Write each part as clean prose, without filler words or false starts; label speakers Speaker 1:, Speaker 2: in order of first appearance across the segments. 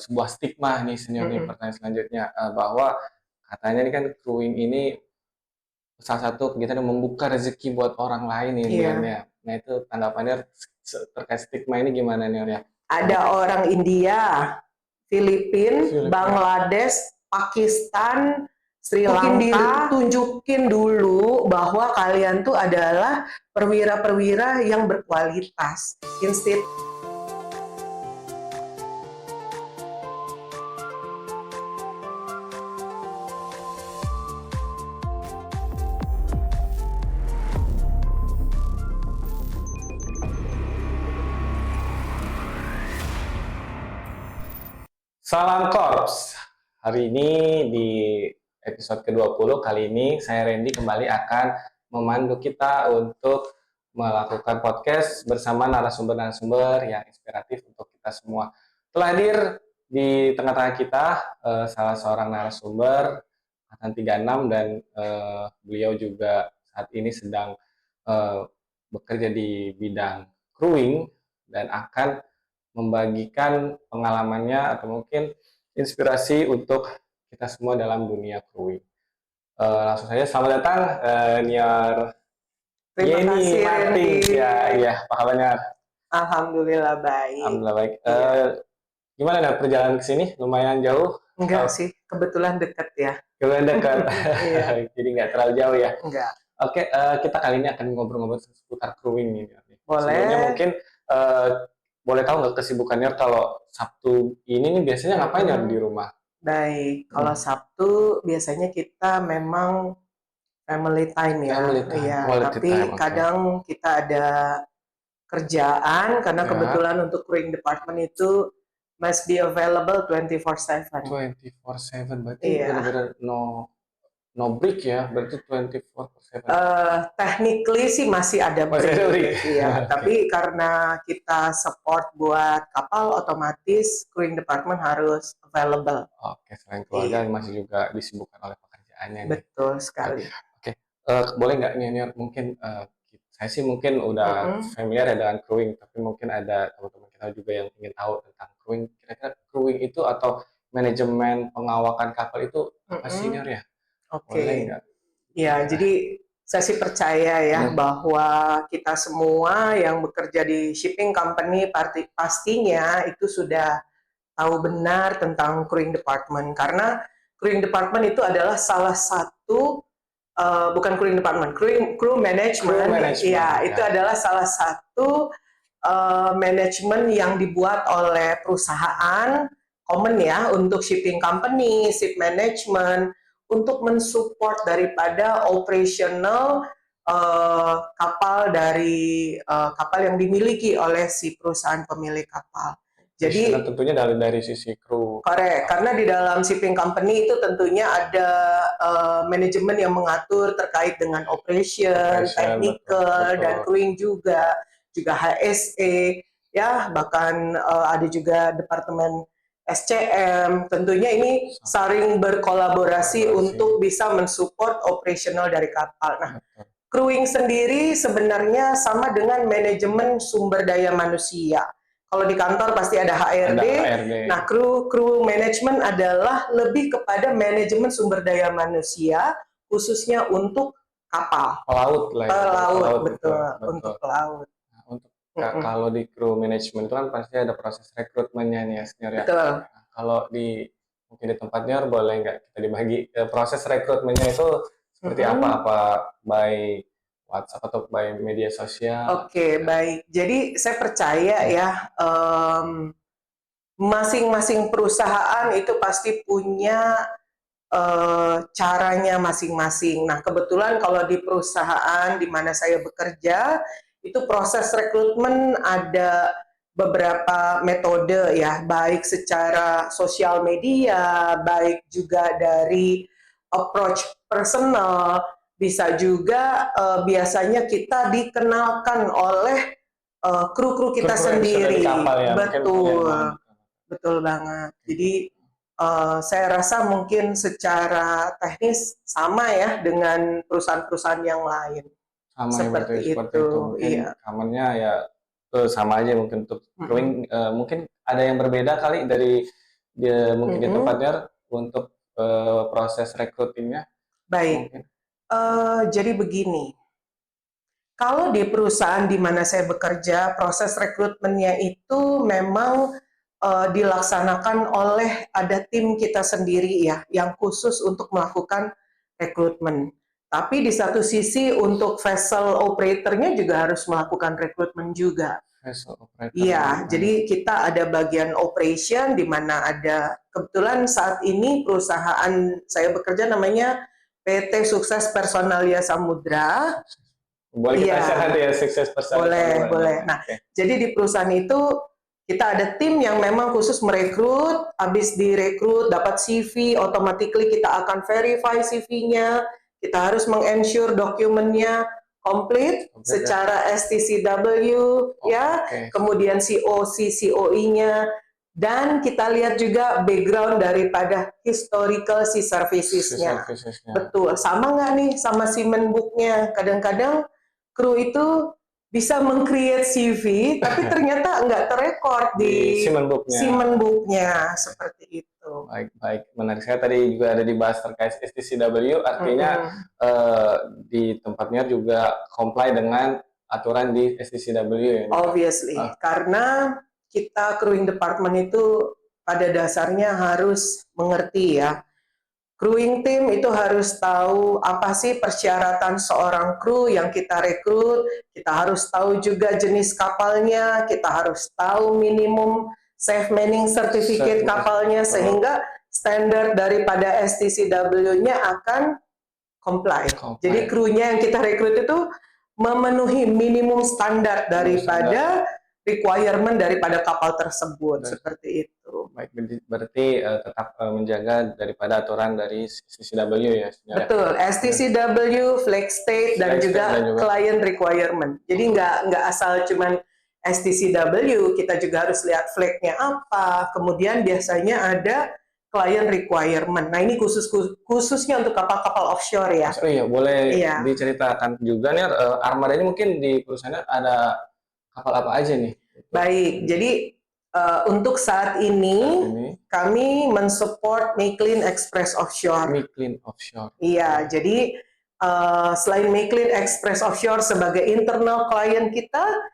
Speaker 1: sebuah stigma nih senior nih, pertanyaan selanjutnya bahwa katanya ini kan crewing ini salah satu kegiatan yang membuka rezeki buat orang lain nih
Speaker 2: Iya.
Speaker 1: Nian ya. Nah itu tanggapannya terkait stigma ini gimana nih ya?
Speaker 2: Ada orang India, Filipina,
Speaker 1: Filipina.
Speaker 2: Bangladesh, Pakistan, Sri Lanka, tunjukin dulu bahwa kalian tuh adalah perwira-perwira yang berkualitas. Instead
Speaker 1: Salam Korps. Hari ini di episode ke-20 kali ini saya Randy kembali akan memandu kita untuk melakukan podcast bersama narasumber-narasumber yang inspiratif untuk kita semua. Telah hadir di tengah-tengah kita salah seorang narasumber angkatan 36 dan beliau juga saat ini sedang bekerja di bidang crewing dan akan membagikan pengalamannya atau mungkin inspirasi untuk kita semua dalam dunia crewing. Langsung saja selamat datang Niar Yeni Martin. Ya, apa kabarnya?
Speaker 2: Alhamdulillah baik.
Speaker 1: Alhamdulillah baik. Gimana nih perjalanan ke sini? Lumayan jauh?
Speaker 2: Enggak sih, kebetulan dekat ya.
Speaker 1: Kebetulan dekat. Jadi nggak terlalu jauh ya.
Speaker 2: Enggak.
Speaker 1: Oke, kita kali ini akan ngobrol-ngobrol seputar crewing nih.
Speaker 2: Boleh.
Speaker 1: Sebelumnya mungkin boleh tahu nggak kesibukannya kalau Sabtu ini nih biasanya ngapain ya di rumah?
Speaker 2: Baik, kalau Sabtu biasanya kita memang family time ya.
Speaker 1: Family time.
Speaker 2: Iya, tapi
Speaker 1: time,
Speaker 2: kadang kita ada kerjaan karena kebetulan untuk crewing department itu must be available 24/7.
Speaker 1: 24/7 berarti benar-benar no break ya, berarti 24/7.
Speaker 2: Technically sih masih ada break. Iya, tapi karena kita support buat kapal, otomatis crewing department harus available.
Speaker 1: Oke, selain keluarga masih juga disibukkan oleh pekerjaannya.
Speaker 2: Betul sekali.
Speaker 1: Oke, boleh nggak nih mungkin saya sih mungkin udah familiar ya dengan crewing, tapi mungkin ada teman-teman kita juga yang ingin tahu tentang crewing. Kira-kira crewing itu atau manajemen pengawakan kapal itu apa sih Niar ya?
Speaker 2: Oke. Ya, jadi saya sih percaya ya bahwa kita semua yang bekerja di shipping company pastinya itu sudah tahu benar tentang crewing department, karena crewing department itu adalah salah satu bukan crewing department, crew management. Ya, itu adalah salah satu manajemen yang dibuat oleh perusahaan common ya untuk shipping company, ship management, untuk mensupport daripada operational kapal kapal yang dimiliki oleh si perusahaan pemilik kapal. Jadi
Speaker 1: tentunya dari sisi kru.
Speaker 2: Correct, karena di dalam shipping company itu tentunya ada manajemen yang mengatur terkait dengan operation, technical, dan crewing juga HSE, ya bahkan ada juga departemen SCM. Tentunya ini saling berkolaborasi untuk bisa mensupport operasional dari kapal. Nah, crewing sendiri sebenarnya sama dengan manajemen sumber daya manusia. Kalau di kantor pasti ada HRD. Nah, crew management adalah lebih kepada manajemen sumber daya manusia, khususnya untuk kapal.
Speaker 1: Pelaut lah ya.
Speaker 2: Pelaut, betul. Untuk pelaut.
Speaker 1: Nah, untuk kalau di crew management itu kan pasti ada proses rekrutmennya nih ya, senior ya.
Speaker 2: Betul.
Speaker 1: Kalau mungkin di tempatnya boleh nggak kita dibagi proses rekrutmennya itu seperti apa? Apa by WhatsApp atau by media sosial?
Speaker 2: Oke, baik. Jadi saya percaya ya, masing-masing perusahaan itu pasti punya caranya masing-masing. Nah, kebetulan kalau di perusahaan di mana saya bekerja, itu proses rekrutmen ada beberapa metode ya, baik secara sosial media, baik juga dari approach personal, bisa juga biasanya kita dikenalkan oleh kru-kru kita sendiri.
Speaker 1: Ya,
Speaker 2: betul banget. Jadi saya rasa mungkin secara teknis sama ya dengan perusahaan-perusahaan yang lain.
Speaker 1: Sama seperti itu.
Speaker 2: Iya.
Speaker 1: Kamarnya ya sama aja mungkin untuk crewing. Mungkin ada yang berbeda kali dari dia mungkin di tempatnya untuk proses recruitingnya.
Speaker 2: Baik, jadi begini, kalau di perusahaan di mana saya bekerja, proses rekrutmennya itu memang dilaksanakan oleh ada tim kita sendiri ya, yang khusus untuk melakukan rekrutmen. Tapi di satu sisi untuk vessel operatornya juga harus melakukan rekrutmen juga. Iya, jadi kita ada bagian operation di mana ada, kebetulan saat ini perusahaan saya bekerja namanya PT Sukses Personalia Samudra.
Speaker 1: Boleh kita share nanti ya Sukses Personalia.
Speaker 2: Boleh. Nah, jadi di perusahaan itu kita ada tim yang memang khusus merekrut, habis direkrut dapat CV, automatically kita akan verify CV-nya, kita harus meng-ensure dokumennya komplit secara STCW ya, kemudian COC, COI-nya, dan kita lihat juga background daripada historical si services-nya. Betul, sama nggak nih sama Siemens book-nya? Kadang-kadang kru itu bisa meng-create CV, tapi ternyata nggak terekord di Siemens book-nya, seperti itu.
Speaker 1: Baik, menarik. Saya tadi juga ada dibahas terkait STCW, artinya di tempatnya juga comply dengan aturan di STCW ya?
Speaker 2: Obviously, karena kita crewing department itu pada dasarnya harus mengerti ya. Crewing team itu harus tahu apa sih persyaratan seorang kru yang kita rekrut, kita harus tahu juga jenis kapalnya, kita harus tahu minimum safe manning certificate kapalnya, sehingga standar daripada STCW-nya akan comply. Jadi krunya yang kita rekrut itu memenuhi minimum standar daripada requirement daripada kapal tersebut, seperti itu.
Speaker 1: Baik, berarti tetap menjaga daripada aturan dari STCW ya?
Speaker 2: Betul, STCW, flag state, dan juga client requirement. Jadi nggak asal cuman STCW, kita juga harus lihat flagnya apa, kemudian biasanya ada client requirement. Nah, ini khususnya untuk kapal-kapal offshore ya.
Speaker 1: Oh iya, boleh diceritakan juga nih, armada ini mungkin di perusahaannya ada kapal apa aja nih?
Speaker 2: Baik, jadi untuk saat ini kami mensupport Meklin Express Offshore.
Speaker 1: Meklin Offshore.
Speaker 2: Iya, jadi selain Meklin Express Offshore sebagai internal klien kita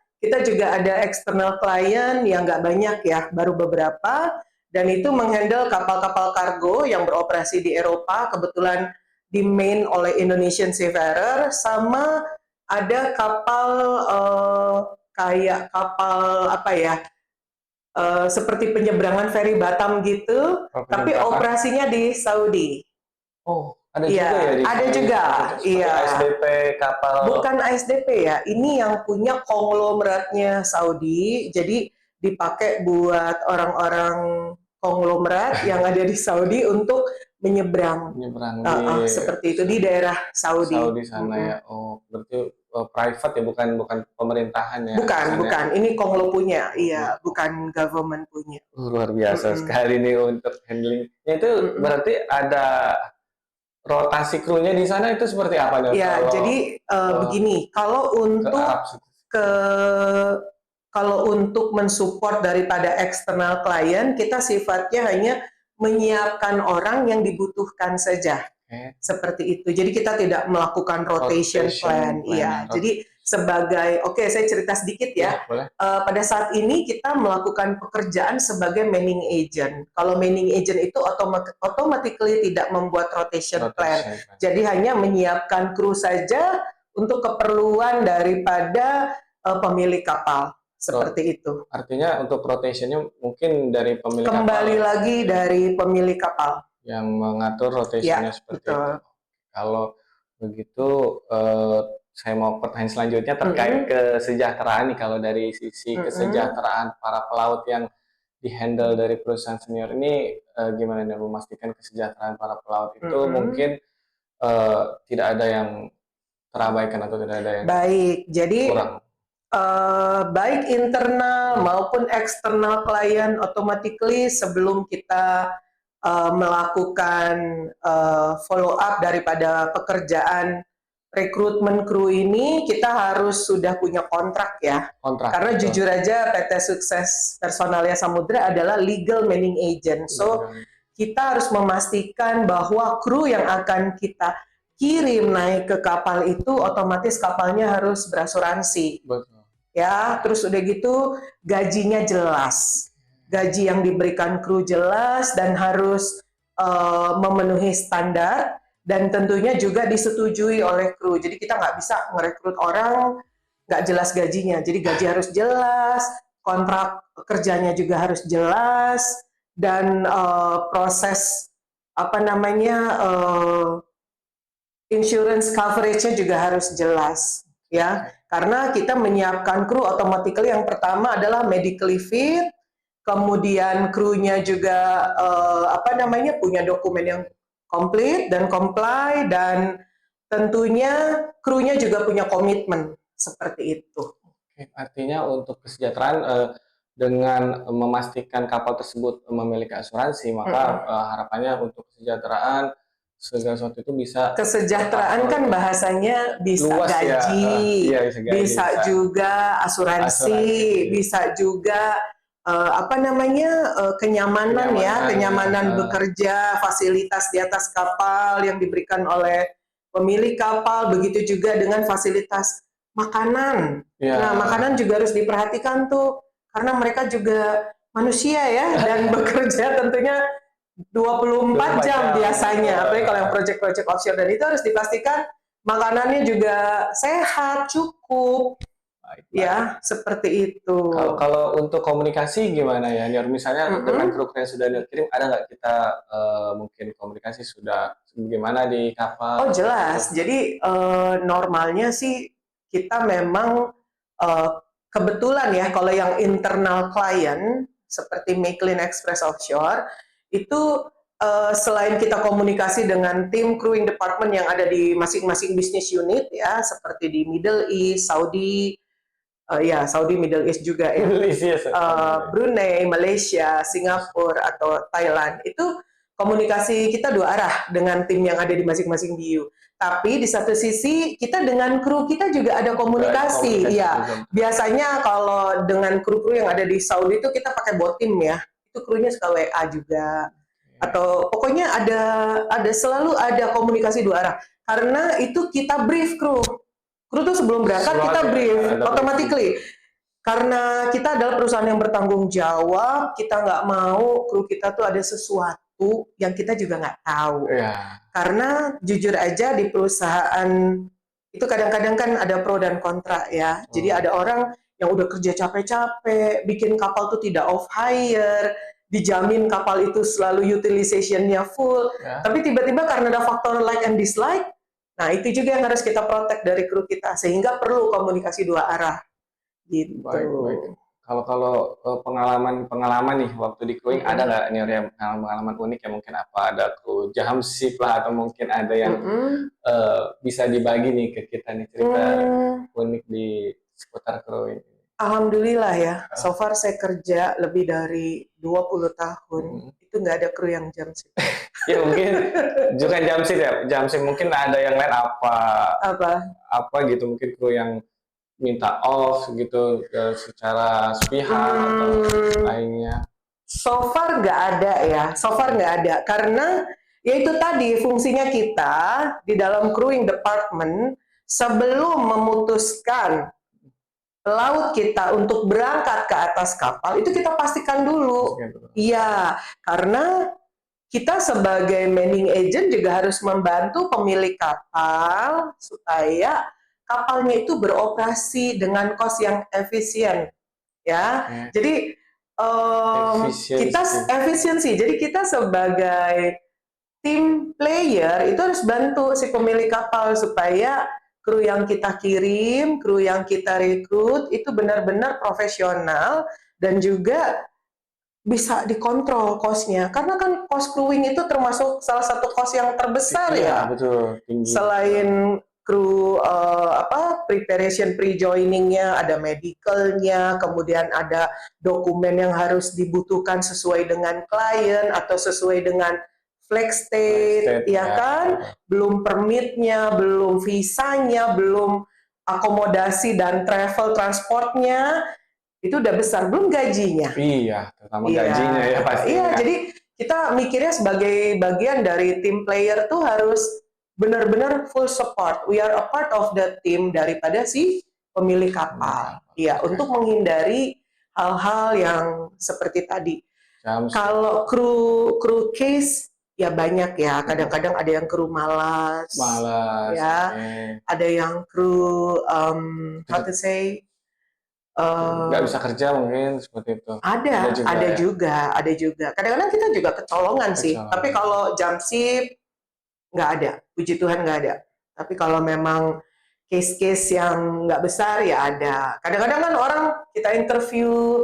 Speaker 2: juga ada external klien yang nggak banyak ya, baru beberapa, dan itu menghandle kapal-kapal kargo yang beroperasi di Eropa, kebetulan di-main oleh Indonesian Seafarer, sama ada kapal kayak kapal apa ya, seperti penyeberangan feri Batam gitu, tapi operasinya di Saudi.
Speaker 1: Oh, ada juga ya di
Speaker 2: ada juga. Iya.
Speaker 1: ASDP kapal.
Speaker 2: Bukan ASDP ya, ini yang punya konglomeratnya Saudi, jadi dipakai buat orang-orang konglomerat yang ada di Saudi untuk menyeberang seperti itu di daerah Saudi.
Speaker 1: Saudi sana ya. Oh, berarti private ya, bukan pemerintahan ya?
Speaker 2: Bukan. Ini Konglo punya, iya, bukan government punya.
Speaker 1: Luar biasa sekali nih untuk handling. Itu berarti ada rotasi krunya di sana itu seperti apa?
Speaker 2: Ya, jadi begini, kalau untuk mensupport daripada eksternal klien, kita sifatnya hanya menyiapkan orang yang dibutuhkan saja. Seperti itu. Jadi kita tidak melakukan rotation plan. Iya. Jadi sebagai, saya cerita sedikit ya. Pada saat ini kita melakukan pekerjaan sebagai manning agent. Kalau manning agent itu automatically tidak membuat rotation plan. Jadi hanya menyiapkan kru saja untuk keperluan daripada pemilik kapal. Seperti itu.
Speaker 1: Artinya untuk rotationnya mungkin dari pemilik kapal.
Speaker 2: Kembali lagi dari pemilik kapal
Speaker 1: yang mengatur rotasinya seperti itu. Kalau begitu, saya mau pertanyaan selanjutnya terkait kesejahteraan nih. Kalau dari sisi kesejahteraan para pelaut yang dihandle dari perusahaan senior ini, gimana nih memastikan kesejahteraan para pelaut itu mungkin tidak ada yang terabaikan atau tidak ada yang kurang.
Speaker 2: Baik internal maupun eksternal klien, automatically sebelum kita melakukan follow up daripada pekerjaan rekrutmen kru ini kita harus sudah punya kontrak ya.
Speaker 1: Kontrak.
Speaker 2: Karena jujur aja PT Sukses Personalia Samudra adalah legal manning agent. So kita harus memastikan bahwa kru yang akan kita kirim naik ke kapal itu otomatis kapalnya harus berasuransi.
Speaker 1: Betul.
Speaker 2: Ya, terus udah gitu gajinya jelas. Gaji yang diberikan kru jelas dan harus memenuhi standar. Dan tentunya juga disetujui oleh kru. Jadi kita nggak bisa merekrut orang nggak jelas gajinya. Jadi gaji harus jelas, kontrak kerjanya juga harus jelas, dan proses insurance coverage-nya juga harus jelas, ya. Karena kita menyiapkan kru automatically yang pertama adalah medically fit, kemudian krunya juga punya dokumen yang komplit dan comply, dan tentunya krunya juga punya komitmen seperti itu.
Speaker 1: Oke, artinya untuk kesejahteraan dengan memastikan kapal tersebut memiliki asuransi, maka harapannya untuk kesejahteraan segala sesuatu itu bisa.
Speaker 2: Kesejahteraan kan bahasanya bisa
Speaker 1: luas,
Speaker 2: gaji,
Speaker 1: ya.
Speaker 2: bisa juga asuransi, bisa juga kenyamanan ya, kenyamanan bekerja, fasilitas di atas kapal yang diberikan oleh pemilik kapal, begitu juga dengan fasilitas makanan. Nah, makanan juga harus diperhatikan tuh, karena mereka juga manusia ya, dan bekerja tentunya 24 jam biasanya, apalagi kalau yang proyek-proyek offshore, dan itu harus dipastikan makanannya juga sehat, cukup. Ya, seperti itu.
Speaker 1: Kalau untuk komunikasi gimana ya, Nior? Misalnya dengan kru yang sudah dikirim, ada nggak kita mungkin komunikasi sudah bagaimana di kapal?
Speaker 2: Oh jelas, jadi normalnya sih kita memang kebetulan ya, kalau yang internal klien seperti Michelin Express Offshore itu selain kita komunikasi dengan tim crewing department yang ada di masing-masing bisnis unit ya, seperti di Middle East, Saudi. Saudi, Middle East juga ya, Brunei, Malaysia, Singapura atau Thailand, itu komunikasi kita dua arah dengan tim yang ada di masing-masing BU. Tapi di satu sisi kita dengan kru kita juga ada komunikasi. Ya, biasanya kalau dengan kru-kru yang ada di Saudi itu kita pakai bot team ya, itu krunya suka WA juga. Atau pokoknya selalu ada komunikasi dua arah. Karena itu kita brief kru. Kru tuh sebelum berangkat kita brief automatically. Karena kita adalah perusahaan yang bertanggung jawab, kita nggak mau kru kita tuh ada sesuatu yang kita juga nggak tahu. Karena jujur aja di perusahaan itu kadang-kadang kan ada pro dan kontra ya. Jadi ada orang yang udah kerja capek-capek, bikin kapal tuh tidak off hire, dijamin kapal itu selalu utilization-nya full. Tapi tiba-tiba karena ada faktor like and dislike, nah itu juga yang harus kita protect dari kru kita, sehingga perlu komunikasi dua arah. Gitu.
Speaker 1: Baik. Kalau pengalaman nih waktu di crewing, ada nggak nih yang pengalaman unik yang mungkin ada kru jam shift lah, atau mungkin ada yang bisa dibagi nih ke kita nih cerita unik di seputar crewing?
Speaker 2: Alhamdulillah ya, so far saya kerja lebih dari 20 tahun, itu nggak ada kru yang jam shift.
Speaker 1: Ya mungkin juga jam shift ya, jam shift mungkin ada yang lain apa gitu, mungkin kru yang minta off gitu secara sepihak atau lainnya.
Speaker 2: So far nggak ada karena ya itu tadi fungsinya kita di dalam crewing department sebelum memutuskan laut kita untuk berangkat ke atas kapal itu kita pastikan dulu. Iya, karena kita sebagai manning agent juga harus membantu pemilik kapal supaya kapalnya itu beroperasi dengan cost yang efisien, ya. Jadi kita efisiensi. Jadi kita sebagai tim player itu harus bantu si pemilik kapal supaya kru yang kita kirim, kru yang kita rekrut itu benar-benar profesional dan juga bisa dikontrol cost-nya, karena kan cost crewing itu termasuk salah satu cost yang terbesar ya.
Speaker 1: Betul, tinggi.
Speaker 2: Selain kru preparation pre-joining-nya, ada medical-nya, kemudian ada dokumen yang harus dibutuhkan sesuai dengan klien atau sesuai dengan flex state, ya kan? Belum permitnya, belum visanya, belum akomodasi dan travel transportnya, itu udah besar. Belum gajinya.
Speaker 1: Iya, terutama gajinya ya pasti.
Speaker 2: Iya, jadi kita mikirnya sebagai bagian dari tim player tuh harus benar-benar full support. We are a part of the team daripada si pemilik kapal. Iya, untuk menghindari hal-hal yang seperti tadi. Kalau kru case ya banyak ya. Kadang-kadang ada yang kru malas, ya. Ada yang kru how to say
Speaker 1: nggak bisa kerja mungkin seperti itu.
Speaker 2: Ada juga. Kadang-kadang kita juga kecolongan sih. Tapi kalau jump ship nggak ada, puji Tuhan nggak ada. Tapi kalau memang case-case yang nggak besar ya ada. Kadang-kadang kan orang kita interview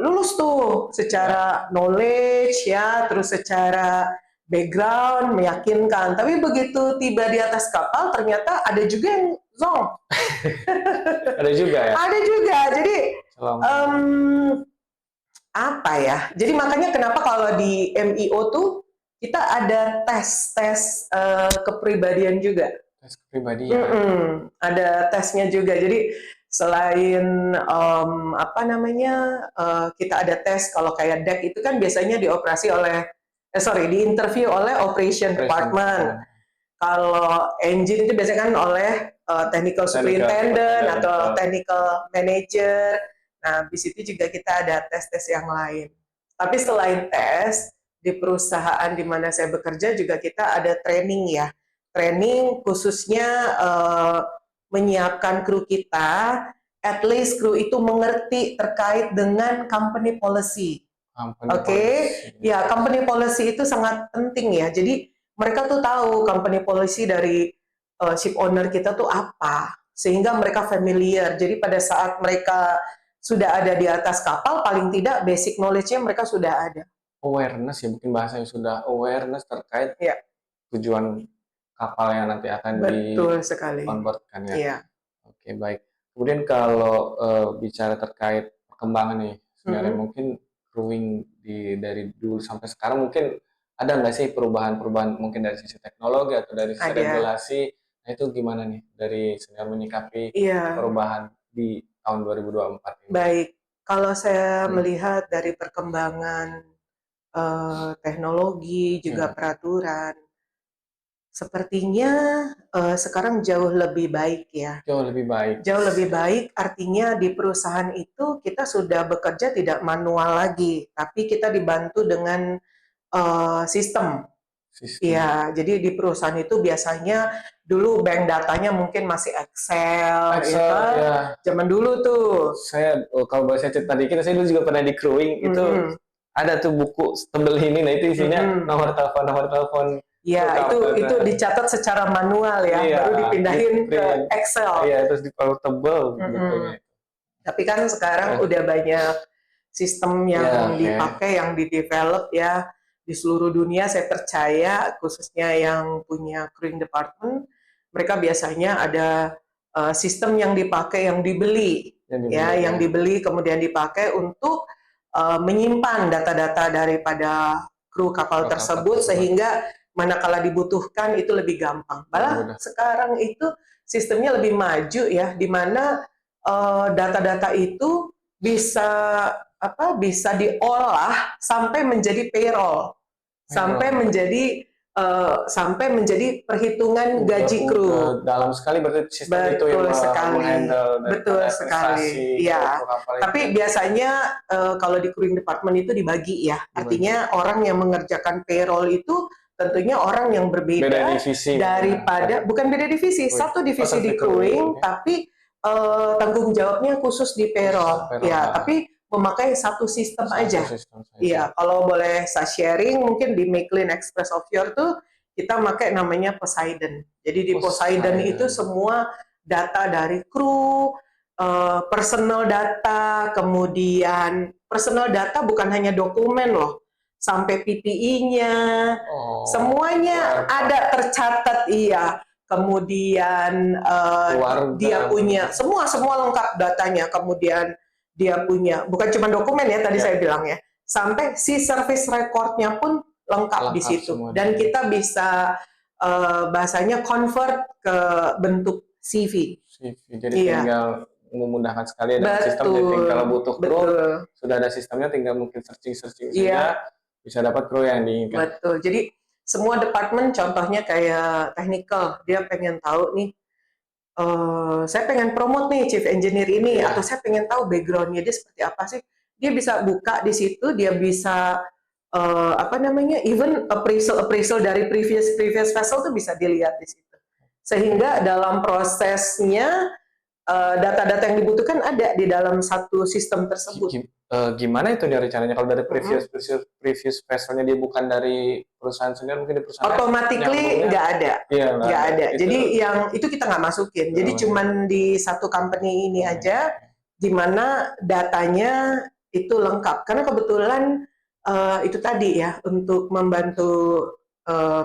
Speaker 2: lulus tuh secara knowledge ya, terus secara background meyakinkan. Tapi begitu tiba di atas kapal ternyata ada juga yang zonk.
Speaker 1: Ada juga ya?
Speaker 2: Ada juga. Jadi apa ya? Jadi makanya kenapa kalau di MIO tuh kita ada tes kepribadian juga.
Speaker 1: Tes kepribadian.
Speaker 2: Ada tesnya juga. Jadi selain kita ada tes kalau kayak deck itu kan biasanya diinterview oleh operation department. Kalau engine itu biasanya kan oleh technical superintendent atau technical manager. Nah, di situ juga kita ada tes-tes yang lain. Tapi selain tes, di perusahaan di mana saya bekerja juga kita ada training ya. Training khususnya menyiapkan kru kita, at least kru itu mengerti terkait dengan company policy. Ya, company policy itu sangat penting ya. Jadi mereka tuh tahu company policy dari ship owner kita tuh apa, sehingga mereka familiar. Jadi pada saat mereka sudah ada di atas kapal, paling tidak basic knowledge-nya mereka sudah ada.
Speaker 1: Awareness ya, mungkin bahasanya sudah awareness terkait tujuan kapal yang nanti akan di-onboardkan ya.
Speaker 2: Iya.
Speaker 1: Oke, baik. Kemudian kalau bicara terkait perkembangan nih, sebenarnya mungkin crewing dari dulu sampai sekarang mungkin ada nggak sih perubahan-perubahan mungkin dari sisi teknologi atau dari sisi regulasi? Nah itu gimana nih dari senior menyikapi perubahan di tahun 2024 ini?
Speaker 2: Baik, kalau saya melihat dari perkembangan teknologi juga peraturan, sepertinya sekarang jauh lebih baik ya.
Speaker 1: Jauh lebih baik.
Speaker 2: Jauh lebih baik artinya di perusahaan itu kita sudah bekerja tidak manual lagi, tapi kita dibantu dengan sistem. Ya, jadi di perusahaan itu biasanya dulu bank datanya mungkin masih Excel ya. Zaman dulu tuh.
Speaker 1: Kalau boleh saya cerita dikit, saya dulu juga pernah di crewing itu ada tuh buku tebel ini, nah itu isinya nomor telepon.
Speaker 2: Ya, itu dicatat secara manual ya, baru dipindahin ke Excel.
Speaker 1: Iya, terus tebel gitu.
Speaker 2: Tapi kan sekarang udah banyak sistem yang dipakai, yang di-develop ya di seluruh dunia. Saya percaya khususnya yang punya crewing department, mereka biasanya ada sistem yang dipakai, yang dibeli kemudian dipakai untuk menyimpan data-data daripada kru kapal tersebut sehingga manakala dibutuhkan itu lebih gampang. Malah sekarang itu sistemnya lebih maju ya, di mana data-data itu bisa diolah sampai menjadi payroll, sampai menjadi perhitungan gaji kru.
Speaker 1: Dalam sekali berarti sistem itu yang menghandle
Speaker 2: betul sekali. Ya. Tapi biasanya kalau di crewing department itu dibagi ya. Artinya orang yang mengerjakan payroll itu tentunya orang yang berbeda daripada bukan beda divisi, satu divisi di crewing, tapi tanggung jawabnya khusus di payroll. Ya, tapi memakai satu sistem aja. Iya, kalau boleh saya sharing, mungkin di Maclean Express Offshore tuh kita pakai namanya Poseidon. Jadi di Poseidon itu semua data dari kru, personal data, kemudian personal data bukan hanya dokumen loh, sampai PPI-nya, semuanya ada tercatat. Iya. Kemudian dia punya semua lengkap datanya. Kemudian dia punya bukan cuma dokumen ya tadi saya bilang ya, sampai si service record-nya pun lengkap di
Speaker 1: Lengkap
Speaker 2: situ.
Speaker 1: semua di
Speaker 2: Dan
Speaker 1: sini.
Speaker 2: kita bisa bahasanya convert ke bentuk CV.
Speaker 1: Jadi
Speaker 2: Iya,
Speaker 1: tinggal memudahkan sekali dengan sistem. Jadi
Speaker 2: betul,
Speaker 1: kalau butuh kru
Speaker 2: betul.
Speaker 1: sudah ada sistemnya, tinggal mungkin searching
Speaker 2: Iya,
Speaker 1: saja bisa dapat kru yang diinginkan.
Speaker 2: betul. Jadi semua departemen contohnya kayak technical, dia pengen tahu nih, saya pengen promote nih chief engineer ini,
Speaker 1: Iya.
Speaker 2: atau saya pengen tahu background-nya dia seperti apa sih. Dia bisa buka di situ, dia bisa apa namanya, even appraisal dari previous vessel tuh bisa dilihat di situ. Sehingga dalam prosesnya data-data yang dibutuhkan ada di dalam satu sistem tersebut.
Speaker 1: Gimana itu dari caranya? Kalau dari
Speaker 2: Mm-hmm.
Speaker 1: previous vesselnya dia bukan dari perusahaan sendiri, mungkin di perusahaan
Speaker 2: Automatically nggak ada,
Speaker 1: iya,
Speaker 2: nggak ada.
Speaker 1: Itu,
Speaker 2: Jadi yang itu kita nggak masukin. Jadi cuman di satu company ini aja, di mana datanya itu lengkap. Karena kebetulan itu tadi ya, untuk membantu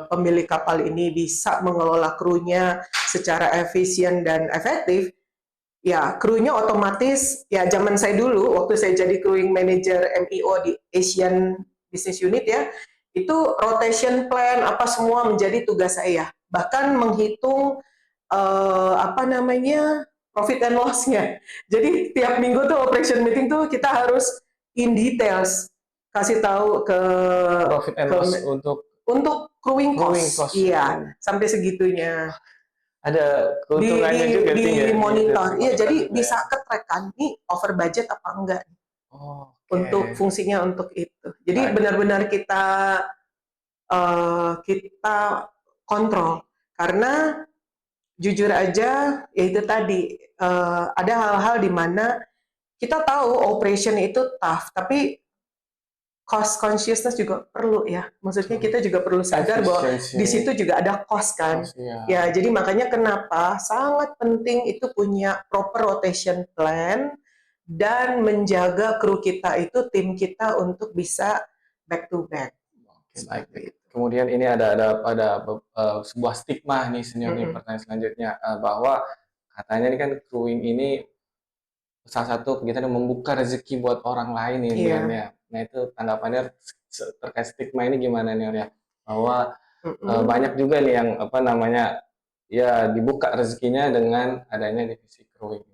Speaker 2: pemilik kapal ini bisa mengelola krunya secara efisien dan efektif. Ya, krunya otomatis, ya zaman saya dulu, waktu saya jadi crewing manager MEO di Asian Business Unit ya, itu rotation plan, apa semua menjadi tugas saya. Bahkan menghitung, apa namanya, profit and loss-nya. Jadi tiap minggu tuh operation meeting tuh kita harus in details, kasih tahu ke
Speaker 1: profit and loss untuk
Speaker 2: crewing cost. Iya, sampai segitunya.
Speaker 1: Ada keuntungannya juga
Speaker 2: di monitor. Iya, jadi
Speaker 1: juga.
Speaker 2: bisa ke-track kan nih over budget apa enggak untuk fungsinya untuk itu. Jadi benar-benar kita kontrol, karena jujur aja ya itu tadi ada hal-hal di mana kita tahu operation itu tough, tapi cost consciousness juga perlu ya. Maksudnya kita juga perlu sadar bahwa di situ juga ada cost kan. Ya, jadi makanya kenapa sangat penting itu punya proper rotation plan dan menjaga kru kita itu, tim kita untuk bisa back to back.
Speaker 1: Kemudian ini ada sebuah stigma nih senior nih, pertanyaan selanjutnya bahwa katanya ini kan crewing ini salah satu kegiatan yang membuka rezeki buat orang lain nih, ya. Nah itu tanggapannya terkait stigma ini gimana nih ya? Bahwa banyak juga nih yang apa namanya ya dibuka rezekinya dengan adanya divisi crewing.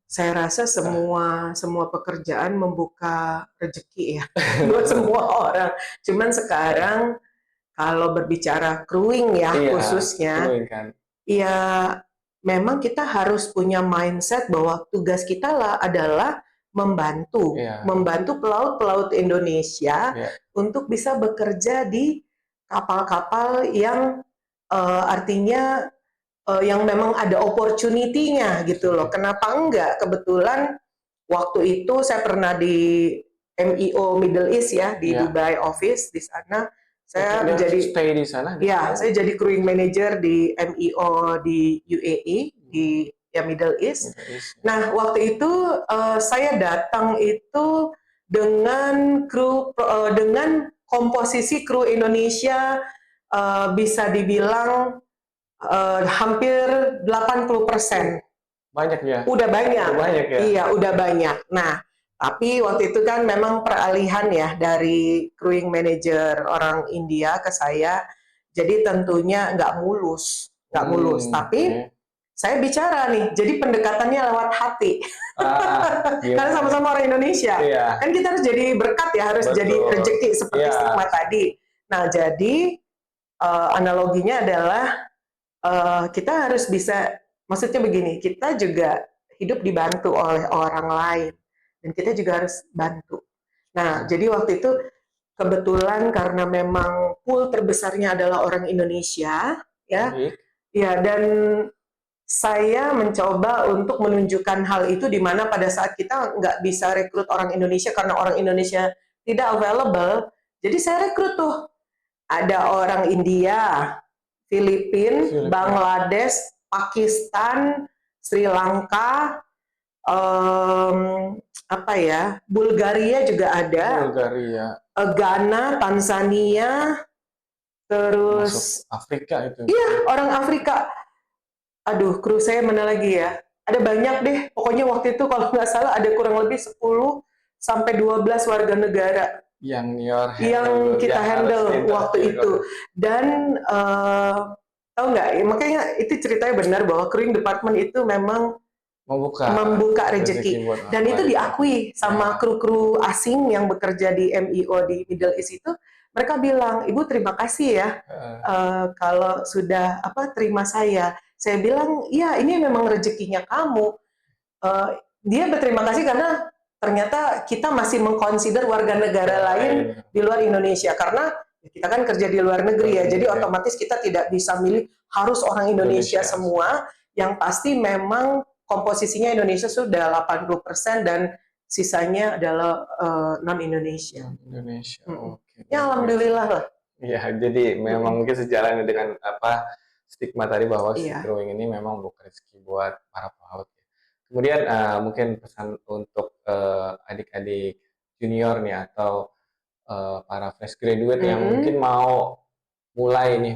Speaker 2: Saya rasa semua pekerjaan membuka rezeki ya buat semua orang. Cuman sekarang kalau berbicara crewing ya khususnya, ya memang kita harus punya mindset bahwa tugas kita adalah membantu pelaut-pelaut Indonesia untuk bisa bekerja di kapal-kapal yang artinya yang memang ada opportunity-nya gitu loh. Kenapa enggak? Kebetulan waktu itu saya pernah di MEO Middle East ya, di Dubai office. Di sana saya menjadi
Speaker 1: stay di sana.
Speaker 2: Ya, saya jadi crewing manager di MEO di UAE, di Middle East. Nah, waktu itu saya datang itu dengan dengan komposisi kru Indonesia bisa dibilang hampir 80%.
Speaker 1: Banyak ya?
Speaker 2: Udah banyak.
Speaker 1: Banyak ya?
Speaker 2: Iya, udah banyak. Nah, tapi waktu itu kan memang peralihan ya dari crewing manager orang India ke saya. Jadi tentunya nggak mulus. Tapi saya bicara nih, jadi pendekatannya lewat hati. Karena sama-sama orang Indonesia. Kan kita harus jadi berkat ya, harus jadi rezeki seperti stigma tadi. Nah, jadi analoginya adalah kita harus bisa, maksudnya begini, kita juga hidup dibantu oleh orang lain. Dan kita juga harus bantu. Nah, jadi waktu itu kebetulan karena memang pool terbesarnya adalah orang Indonesia, ya, dan saya mencoba untuk menunjukkan hal itu di mana pada saat kita nggak bisa rekrut orang Indonesia karena orang Indonesia tidak available, jadi saya rekrut tuh. Ada orang India, Filipina, Bangladesh, Pakistan, Sri Lanka, Bulgaria juga ada. Ghana, Tanzania, terus
Speaker 1: masuk Afrika itu.
Speaker 2: Iya, orang Afrika. Aduh, kru saya mana lagi ya? Ada banyak deh. Pokoknya waktu itu kalau nggak salah ada kurang lebih 10 sampai 12 warga negara yang kita handle waktu itu. Dan tahu nggak? Makanya itu ceritanya benar bahwa crewing department itu memang membuka rezeki. Dan itu diakui sama kru-kru asing yang bekerja di MIO di Middle East itu. Mereka bilang, Ibu terima kasih ya kalau sudah terima saya. Saya bilang, iya ini memang rezekinya kamu. Dia berterima kasih karena ternyata kita masih mengconsider warga negara lain di luar Indonesia. Karena kita kan kerja di luar negeri ya, jadi otomatis kita tidak bisa milih harus orang Indonesia semua. Yang pasti memang komposisinya Indonesia sudah 80% dan sisanya adalah non-Indonesia. Ya alhamdulillah lah.
Speaker 1: Ya, jadi memang mungkin sejalan dengan stigma tadi bahwa crewing ini memang bukan rezeki buat para pelaut. Kemudian mungkin pesan untuk adik-adik junior nih atau para fresh graduate yang mungkin mau mulai nih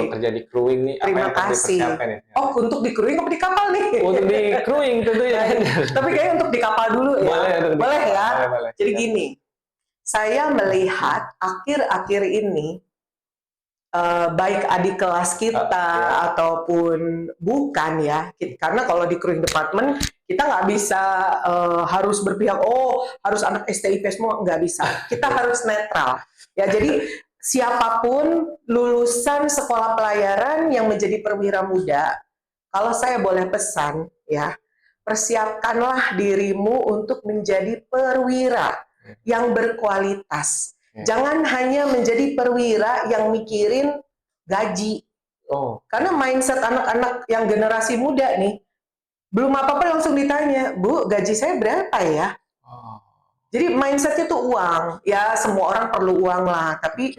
Speaker 1: bekerja di crewing nih,
Speaker 2: terima
Speaker 1: apa yang
Speaker 2: kasih.
Speaker 1: Dipersiapkan nih?
Speaker 2: Untuk di crewing apa di kapal nih?
Speaker 1: Untuk di crewing tentu ya.
Speaker 2: Tapi kayaknya untuk di kapal dulu ya. Boleh ya.
Speaker 1: Boleh.
Speaker 2: Jadi gini, saya melihat akhir-akhir ini baik adik kelas kita ataupun bukan ya, karena kalau di crewing department kita nggak bisa harus berpihak harus anak STIP semua, nggak bisa, kita harus netral ya. Jadi siapapun lulusan sekolah pelayaran yang menjadi perwira muda, kalau saya boleh pesan ya, persiapkanlah dirimu untuk menjadi perwira yang berkualitas. Jangan hanya menjadi perwira yang mikirin gaji. Karena mindset anak-anak yang generasi muda nih, belum apa-apa langsung ditanya, Bu, gaji saya berapa ya? Jadi mindsetnya tuh uang. Ya semua orang perlu uang lah, tapi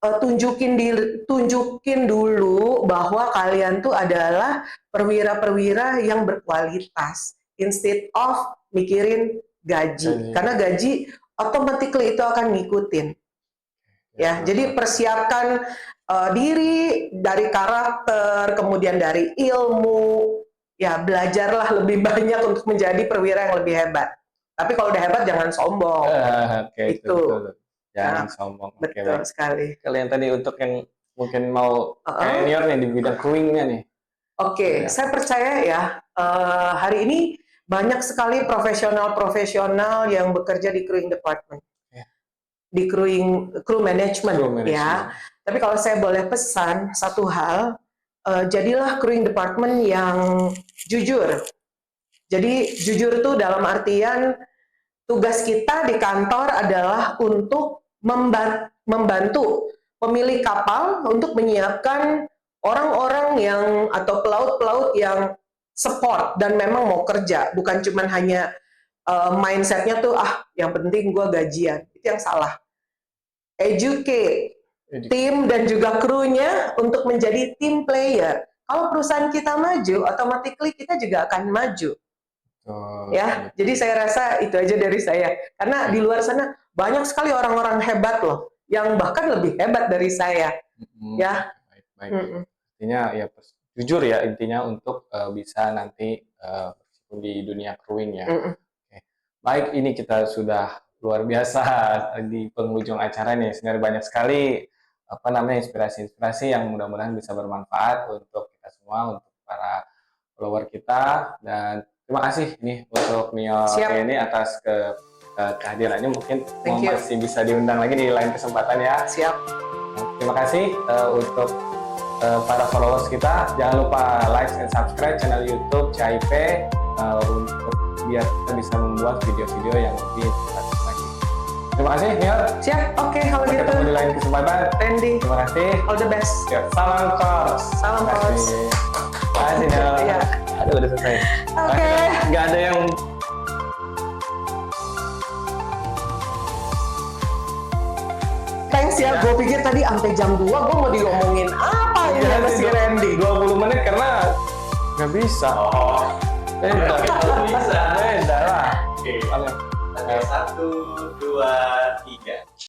Speaker 2: tunjukin dulu bahwa kalian tuh adalah perwira-perwira yang berkualitas. Instead of mikirin gaji. Karena gaji automatically itu akan ngikutin. Ya, jadi persiapkan diri dari karakter, kemudian dari ilmu. Ya, belajarlah lebih banyak untuk menjadi perwira yang lebih hebat. Tapi kalau udah hebat jangan sombong. Itu.
Speaker 1: Jangan sombong.
Speaker 2: Betul sekali.
Speaker 1: Kalian tadi untuk yang mungkin mau senior nih di bidang crewingnya nih.
Speaker 2: Saya percaya ya hari ini banyak sekali profesional-profesional yang bekerja di crewing department, di crew management ya. Tapi kalau saya boleh pesan satu hal, jadilah crewing department yang jujur. Jadi jujur itu dalam artian tugas kita di kantor adalah untuk membantu pemilik kapal untuk menyiapkan orang-orang yang atau pelaut-pelaut yang support dan memang mau kerja, bukan cuma hanya mindsetnya tuh yang penting gue gajian. Itu yang salah. Educate tim dan juga krunya untuk menjadi team player. Kalau perusahaan kita maju, automatically kita juga akan maju. Ya, jadi saya rasa itu aja dari saya. Karena di luar sana banyak sekali orang-orang hebat loh, yang bahkan lebih hebat dari saya. Ya.
Speaker 1: Baik. Intinya ya jujur ya intinya untuk bisa nanti di dunia crewing ya. Baik, ini kita sudah luar biasa di penghujung acara nih. Sebenarnya banyak sekali inspirasi-inspirasi yang mudah-mudahan bisa bermanfaat untuk kita semua, untuk para follower kita. Dan terima kasih nih untuk Nio ini atas kehadirannya. Mungkin masih bisa diundang lagi di lain kesempatan ya.
Speaker 2: Siap.
Speaker 1: Terima kasih untuk para followers kita. Jangan lupa like dan subscribe channel YouTube CIP untuk biar kita bisa membuat video-video yang lebih bagus lagi. Terima kasih, Niel.
Speaker 2: Siap, oke kalau gitu.
Speaker 1: Ketemu di lain kesempatan.
Speaker 2: Randy.
Speaker 1: Terima kasih.
Speaker 2: All the best.
Speaker 1: Salam Korps.
Speaker 2: Salam Korps.
Speaker 1: Terima kasih, Niel.
Speaker 2: Iya.
Speaker 1: Aduh, udah selesai.
Speaker 2: Oke.
Speaker 1: Nggak ada yang
Speaker 2: Thanks ya, gue pikir tadi sampai jam 2 gue mau diomongin apa ini sama si Randy.
Speaker 1: 20 menit karena nggak bisa. Beda lah.
Speaker 3: Oke. 1, 2, 3.